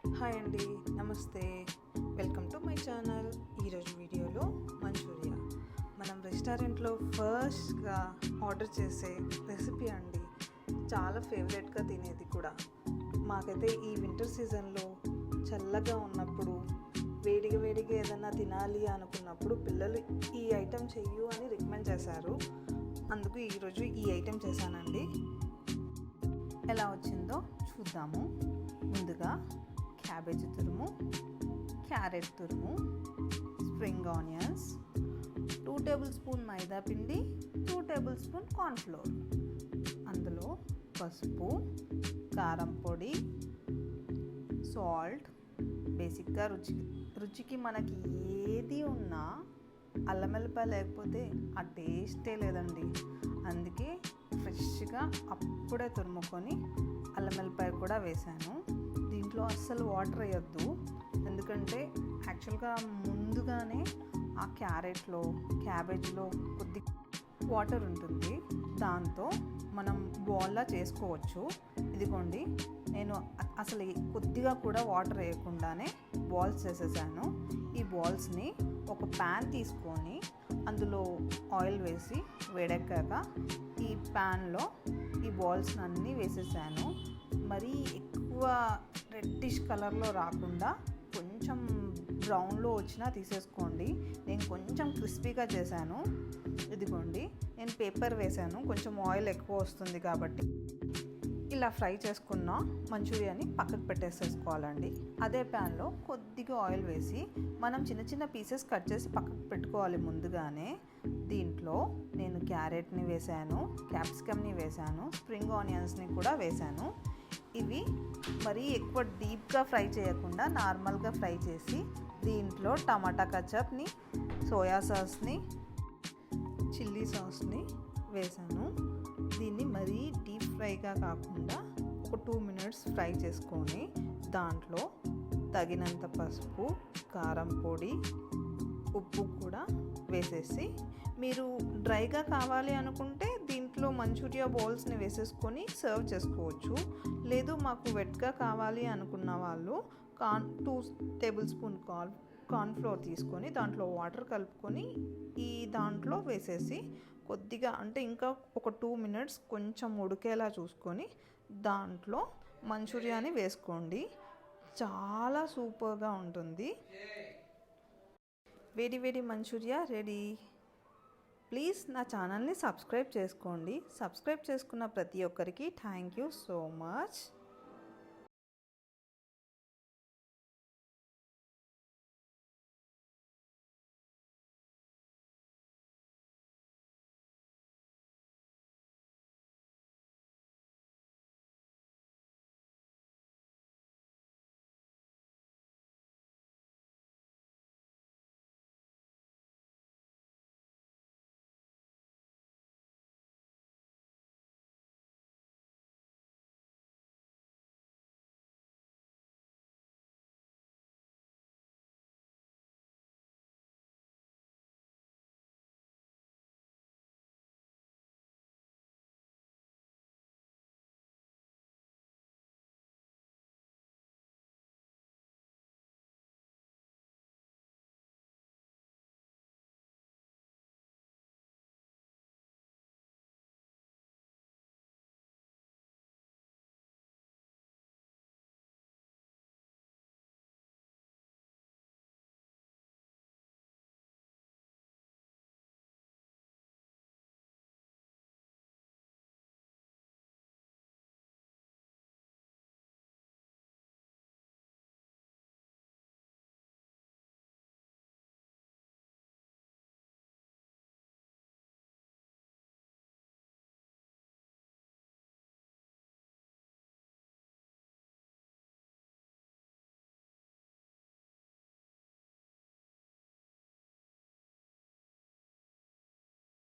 Hi అండి, నమస్తే. Welcome to my channel. ఈరోజు వీడియోలో మంచూరియా మనం రెస్టారెంట్లో ఫస్ట్గా ఆర్డర్ చేసే రెసిపీ అండి. చాలా ఫేవరెట్గా తినేది కూడా. మాకైతే ఈ వింటర్ సీజన్లో చల్లగా ఉన్నప్పుడు వేడిగా ఏదైనా తినాలి అనుకున్నప్పుడు పిల్లలు ఈ ఐటెం చెయ్యు అని రికమెండ్ చేశారు. అందుకు ఈరోజు ఈ ఐటెం చేశానండి. ఎలా వచ్చిందో చూద్దాము. ముందుగా క్యాబేజీ తురుము, క్యారెట్ తురుము, స్ప్రింగ్ ఆనియన్స్, 2 టేబుల్ స్పూన్ మైదా పిండి, 2 టేబుల్ స్పూన్ కార్న్ఫ్లోర్, అందులో పసుపు, కారం పొడి, సాల్ట్, బేసిక్గా రుచికి మనకి ఏది ఉన్నా అల్లం వెల్లిపాయ లేకపోతే ఆ టేస్టే లేదండి. అందుకే ఫ్రెష్గా అప్పుడే తురుముకొని అల్లం వెల్లిపాయ కూడా వేసాను. దీంట్లో అస్సలు వాటర్ వేయొద్దు, ఎందుకంటే యాక్చువల్గా ముందుగానే ఆ క్యారెట్లో, క్యాబేజ్లో కొద్ది వాటర్ ఉంటుంది. దాంతో మనం బాల్లా చేసుకోవచ్చు. ఇదిగోండి, నేను అసలు కొద్దిగా కూడా వాటర్ వేయకుండానే బాల్స్ చేసేసాను. ఈ బాల్స్ని ఒక ప్యాన్ తీసుకొని అందులో ఆయిల్ వేసి వేడెక్కాక ఈ ప్యాన్లో ఈ బాల్స్ అన్నీ వేసేసాను. మరీ ఎక్కువ రెడ్డిష్ కలర్లో రాకుండా కొంచెం బ్రౌన్లో వచ్చినా తీసేసుకోండి. నేను కొంచెం క్రిస్పీగా చేశాను. ఇదిగోండి, నేను పేపర్ వేసాను, కొంచెం ఆయిల్ ఎక్కువ వస్తుంది కాబట్టి. ఇలా ఫ్రై చేసుకున్న మంచూరియాని పక్కకు పెట్టేసేసుకోవాలండి. అదే ప్యాన్లో కొద్దిగా ఆయిల్ వేసి మనం చిన్న చిన్న పీసెస్ కట్ చేసి పక్కకు పెట్టుకోవాలి ముందుగానే. దీంట్లో నేను క్యారెట్ని వేసాను, క్యాప్సికమ్ని వేసాను, స్ప్రింగ్ ఆనియన్స్ని కూడా వేసాను. ఇవి మరీ ఎక్కువ డీప్గా ఫ్రై చేయకుండా నార్మల్గా ఫ్రై చేసి దీంట్లో టమాటా కచప్ని, సోయా సాస్ని, చిల్లీ సాస్ని వేసాను. దీన్ని మరీ డీప్ ఫ్రైగా కాకుండా ఒక 2 మినిట్స్ ఫ్రై చేసుకొని దాంట్లో తగినంత పసుపు, కారం పొడి, ఉప్పు కూడా వేసేసి, మీరు డ్రైగా కావాలి అనుకుంటే దీంట్లో మంచూరియా బాల్స్ని వేసేసుకొని సర్వ్ చేసుకోవచ్చు. లేదు మాకు వెట్గా కావాలి అనుకున్న వాళ్ళు 2 టేబుల్ స్పూన్ కార్న్ఫ్లోర్ తీసుకొని దాంట్లో వాటర్ కలుపుకొని ఈ దాంట్లో వేసేసి కొద్దిగా, అంటే ఇంకా ఒక 2 మినిట్స్ కొంచెం ఉడికేలా చూసుకొని దాంట్లో మంచూరియాని వేసుకోండి. చాలా సూపర్గా ఉంటుంది. వేడి మంచూరియా రెడీ. ప్లీజ్ నా ఛానల్ని సబ్స్క్రైబ్ చేసుకోండి. సబ్స్క్రైబ్ చేసుకున్న ప్రతి ఒక్కరికి థ్యాంక్ యూ సో మచ్.